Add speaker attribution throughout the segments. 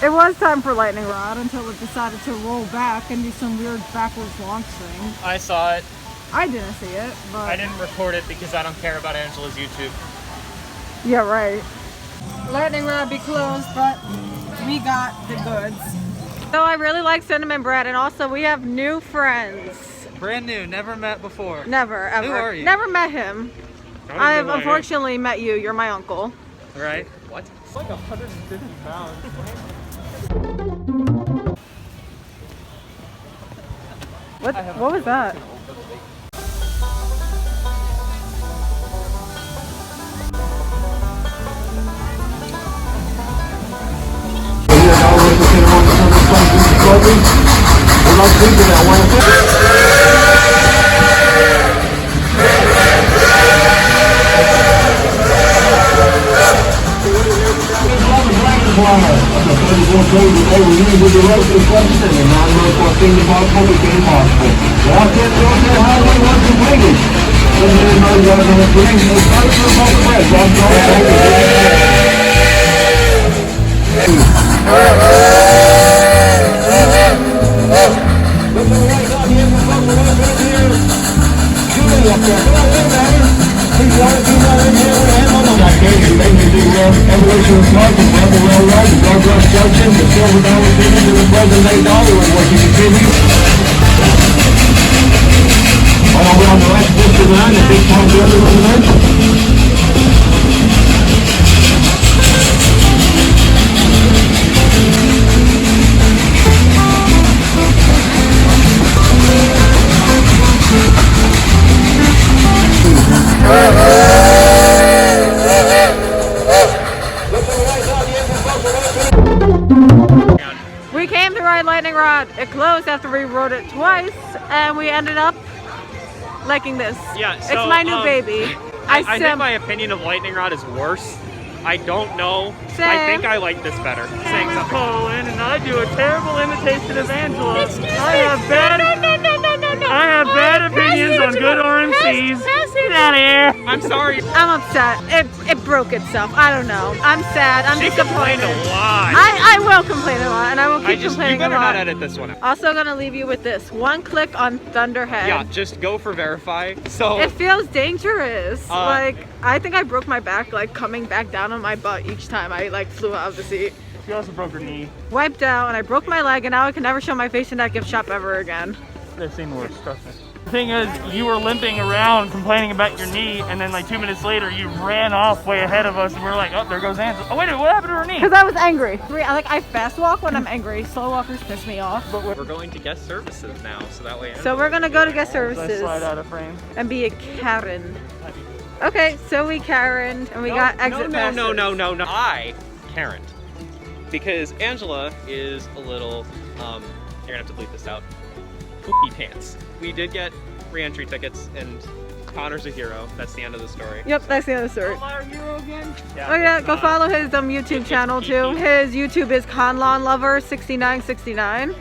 Speaker 1: It was time for lightning rod until it decided to roll back and do some weird backwards launch thing.
Speaker 2: I saw it.
Speaker 1: I didn't see it, but...
Speaker 2: I didn't record it because I don't care about Angela's YouTube.
Speaker 1: Yeah, right. Lightning rod be closed, but we got the goods. So I really like cinnamon bread, and also we have new friends.
Speaker 3: Brand new, never met before.
Speaker 1: Never, ever.
Speaker 3: Who are you?
Speaker 1: Never met him. I have unfortunately met you. You're my uncle.
Speaker 3: Right?
Speaker 2: What? It's like 150 pounds.
Speaker 1: What was that?
Speaker 4: Evolution of smart and rebel railroad, the Douglas Junction, the silver dollar figures, and the present day Dollywood working continue. All around the last district line, the big town building on the left.
Speaker 1: We came through our lightning rod. It closed after we rode it twice, and we ended up liking this.
Speaker 2: Yeah, so,
Speaker 1: it's my new baby.
Speaker 2: I think my opinion of lightning rod is worse. I don't know.
Speaker 1: Same.
Speaker 2: I think I like this better. Saying something. Colin, and I do a terrible imitation of Angela. I have bad opinions on good RMCs. Get out of here. I'm sorry.
Speaker 1: I'm upset. It broke itself. I don't know. I'm sad. I'm disappointed.
Speaker 2: She complained a lot.
Speaker 1: I will complain a lot, and I will keep complaining
Speaker 2: You better
Speaker 1: a lot.
Speaker 2: not edit this one out.
Speaker 1: Also gonna leave you with this. One click on Thunderhead.
Speaker 2: Yeah, just go for verify. So
Speaker 1: it feels dangerous. Like, I think I broke my back, like, coming back down on my butt each time I, like, flew out of the seat.
Speaker 2: she also broke her knee.
Speaker 1: Wiped out, and I broke my leg, and now I can never show my face in that gift shop ever again.
Speaker 5: They've seen worse, trust me. The thing is, you were limping around complaining about your knee, and then like 2 minutes later, you ran off way ahead of us, and we were like, oh, there goes Angela. Oh, wait a minute, what happened to her knee?
Speaker 1: Because I was angry. I fast walk when I'm angry. Slow walkers piss me off.
Speaker 2: But we're going to guest services now, so that way.
Speaker 1: So we're gonna go to guest
Speaker 5: Let's
Speaker 1: services
Speaker 5: slide out of frame.
Speaker 1: and be a Karen. Okay, so we Karen, and we got exit passes.
Speaker 2: No. I Karen. Because Angela is a little, you're gonna have to bleep this out, poopy pants. We did get re-entry tickets, and Connor's a hero. That's the end of the story.
Speaker 1: Yep, that's the end of the story.
Speaker 5: Our hero again?
Speaker 2: Yeah,
Speaker 1: Oh yeah, go follow his YouTube channel too. His YouTube is ConlonLover6969.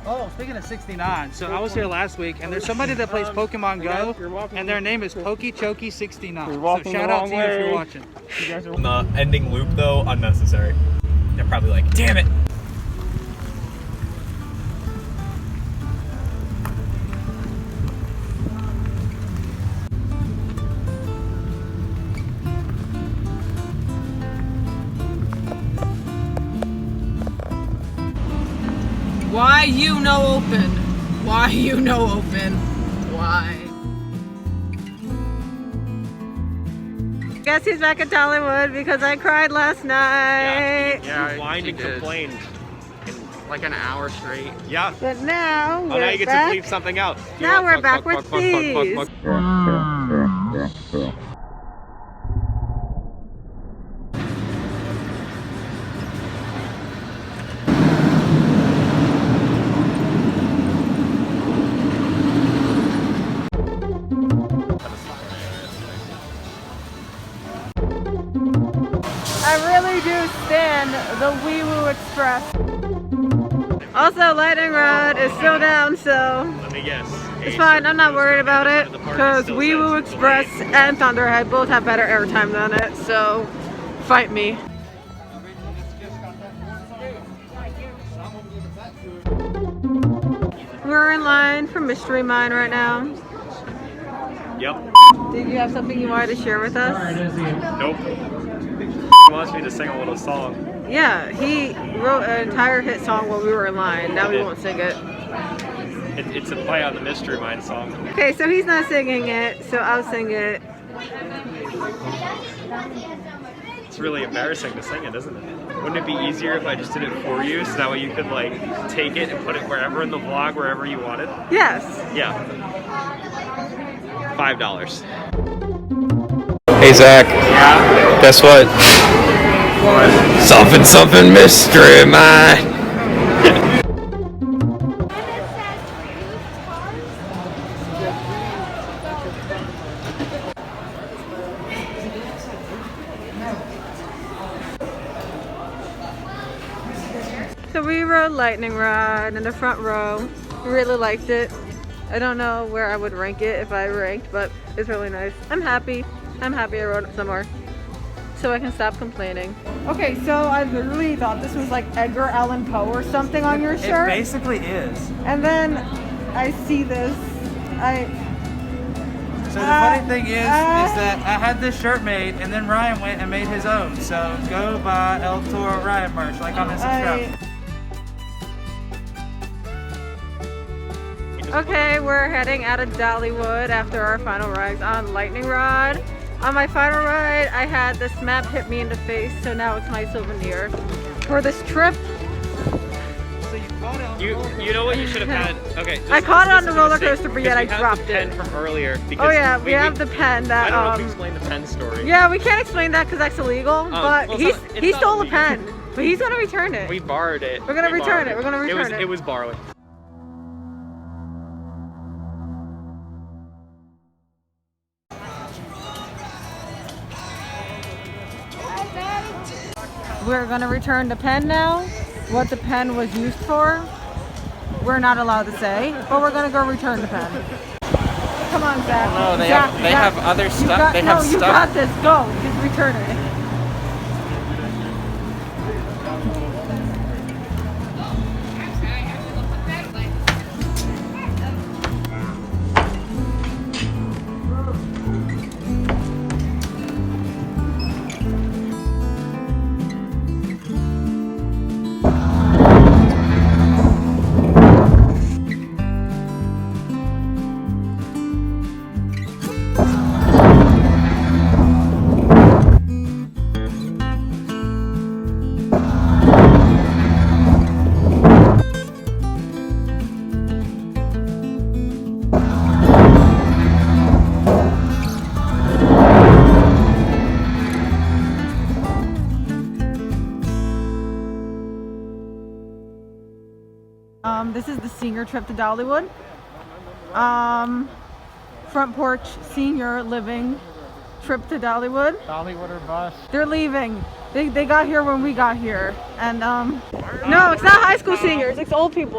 Speaker 3: Oh, speaking of 69, so I was here last week, and there's somebody that plays Pokemon Go, and their name is PokeChokey69. So shout out to you if you're watching.
Speaker 5: You guys are
Speaker 2: The ending loop, though, unnecessary. They're probably like, damn it!
Speaker 1: Why you no open? Why you no open? Why? Guess he's back at Dollywood because I cried last night.
Speaker 2: Yeah, he whined and complained.
Speaker 3: Like an hour straight.
Speaker 2: Yeah.
Speaker 1: But now we're
Speaker 2: Now you get
Speaker 1: back.
Speaker 2: to bleep something out.
Speaker 1: Now we're back with these. I really do stand the Wee Woo Express. Also, Lightning Rod is still down, so
Speaker 2: Let me guess.
Speaker 1: it's fine. I'm not worried about it because Wee Woo Express and Thunderhead both have better airtime than it, so fight me. we're in line for Mystery Mine right now.
Speaker 2: Yep.
Speaker 1: Did you have something you wanted to share with us?
Speaker 2: Nope. He wants me to sing a little song.
Speaker 1: Yeah, he wrote an entire hit song while we were in line. Now we won't sing it.
Speaker 2: It's a play on the Mystery Mine song.
Speaker 1: Okay, so he's not singing it, so I'll sing it.
Speaker 2: It's really embarrassing to sing it, isn't it? Wouldn't it be easier if I just did it for you, so that way you could like take it and put it wherever in the vlog, wherever you wanted?
Speaker 1: Yes.
Speaker 2: Yeah. $5.
Speaker 6: Hey Zach.
Speaker 2: Yeah?
Speaker 6: Guess what?
Speaker 2: What?
Speaker 6: Something mystery mine.
Speaker 1: So we rode lightning rod in the front row. We really liked it. I don't know where I would rank it if I ranked, but it's really nice. I'm happy. I'm happy I rode it somewhere, so I can stop complaining. Okay, so I literally thought this was like Edgar Allan Poe or something on your shirt.
Speaker 3: It basically is.
Speaker 1: And then I see this.
Speaker 3: So the funny thing is that I had this shirt made, and then Ryan went and made his own. So go buy El Toro Ryan merch, like, comment, subscribe.
Speaker 1: Okay, we're heading out of Dollywood after our final rides on lightning rod. On my final ride, I had this map hit me in the face, so now it's my souvenir for this trip.
Speaker 3: So you caught it on the roller coaster.
Speaker 2: You know what you should have had? Okay.
Speaker 1: I caught it on the roller coaster, but yet I dropped
Speaker 2: it. We had the pen from earlier. Because
Speaker 1: oh yeah, we have the pen that.
Speaker 2: I don't know if you explained the pen story.
Speaker 1: Yeah, we can't explain that because that's illegal. But
Speaker 2: well,
Speaker 1: he stole the pen, but he's gonna return it.
Speaker 2: We borrowed it.
Speaker 1: We're gonna return it. We're gonna return it.
Speaker 2: It was borrowed.
Speaker 1: We're gonna return the pen now. What the pen was used for, we're not allowed to say, but we're gonna go return the pen. Come on, Zach.
Speaker 6: No, they
Speaker 1: Zach,
Speaker 6: have other stuff. They have
Speaker 1: you
Speaker 6: stuff.
Speaker 1: got this. Go, just return it. This is the senior trip to Dollywood. Front porch senior living trip to Dollywood.
Speaker 3: Dollywood or bust.
Speaker 1: They're leaving. They got here when we got here. And no, it's not high school seniors, it's old people.